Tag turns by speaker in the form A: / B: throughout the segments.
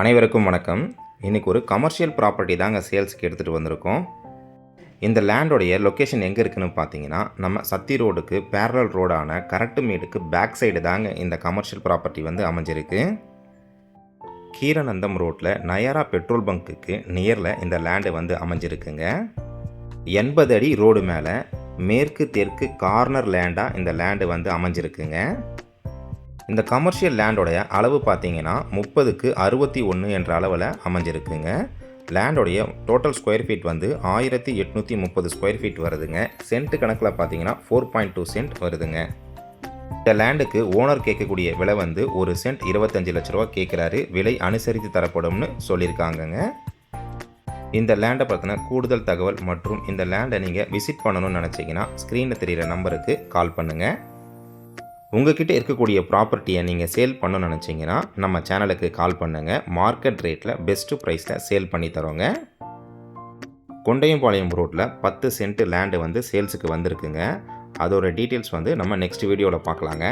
A: அனைவருக்கும் வணக்கம். இன்றைக்கி ஒரு கமர்ஷியல் ப்ராப்பர்ட்டி தாங்க சேல்ஸுக்கு எடுத்துகிட்டு வந்திருக்கோம். இந்த லேண்டோடைய லொக்கேஷன் எங்கே இருக்குதுன்னு பார்த்தீங்கன்னா, நம்ம சத்தி ரோடுக்கு பேரலல் ரோடான கரட்டுமேடுக்கு பேக் சைடு தாங்க இந்த கமர்ஷியல் ப்ராப்பர்ட்டி வந்து அமைஞ்சிருக்கு. கீரநந்தம் ரோட்டில் நயரா பெட்ரோல் பங்க்குக்கு நியரில் இந்த லேண்டு வந்து அமைஞ்சிருக்குங்க. 80 அடி ரோடு மேலே மேற்கு தெற்கு கார்னர் லேண்டாக இந்த லேண்டு வந்து அமைஞ்சிருக்குங்க. இந்த கமர்ஷியல் லேண்டோடைய அளவு பார்த்தீங்கன்னா 30க்கு 61 என்ற அளவில் அமைஞ்சிருக்குங்க. லேண்டோடைய டோட்டல் ஸ்கொயர் ஃபீட் வந்து 1830 ஸ்கொயர் ஃபீட் வருதுங்க. சென்ட் கணக்கில் பார்த்தீங்கன்னா 4.2 சென்ட் வருதுங்க. இந்த லேண்டுக்கு ஓனர் கேட்கக்கூடிய விலை வந்து ஒரு சென்ட் 25 லட்ச ரூபா கேட்குறாரு. விலை அனுசரித்து தரப்படும்னு சொல்லியிருக்காங்கங்க. இந்த லேண்டை பற்றின கூடுதல் தகவல் மற்றும் இந்த லேண்டை நீங்கள் விசிட் பண்ணணும்னு நினச்சிங்கன்னா ஸ்க்ரீனில் தெரிகிற நம்பருக்கு கால் பண்ணுங்கள். உங்ககிட்ட இருக்கக்கூடிய ப்ராப்பர்ட்டியை நீங்கள் சேல் பண்ணணும்னு நினச்சிங்கன்னா நம்ம சேனலுக்கு கால் பண்ணுங்கள். மார்க்கெட் ரேட்டில் பெஸ்ட்டு ப்ரைஸில் சேல் பண்ணி தரோங்க. கொண்டையம்பாளையம் ரோட்டில் 10 சென்ட் லேண்டு வந்து சேல்ஸுக்கு வந்திருக்குங்க. அதோட டீட்டெயில்ஸ் வந்து நம்ம நெக்ஸ்ட் வீடியோவில் பார்க்கலாங்க.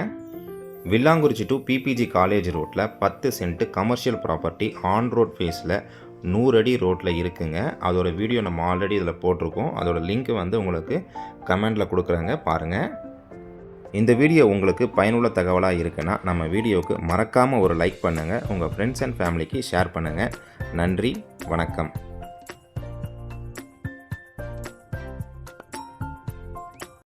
A: வில்லாங்குறிச்சி டு பிபிஜி காலேஜ் ரோட்டில் 10 cent commercial property on road ஃபேஸில் 100 அடி ரோட்டில் இருக்குங்க. அதோட வீடியோ நம்ம ஆல்ரெடி இதில் போட்டிருக்கோம். அதோட லிங்க் வந்து உங்களுக்கு கமெண்டில் கொடுக்குறேங்க, பாருங்கள். இந்த வீடியோ உங்களுக்கு பயனுள்ள தகவலாக இருக்குன்னா நம்ம வீடியோவுக்கு மறக்காமல் ஒரு லைக் பண்ணுங்கள். உங்கள் ஃப்ரெண்ட்ஸ் அண்ட் ஃபேமிலிக்கு ஷேர் பண்ணுங்கள். நன்றி, வணக்கம்.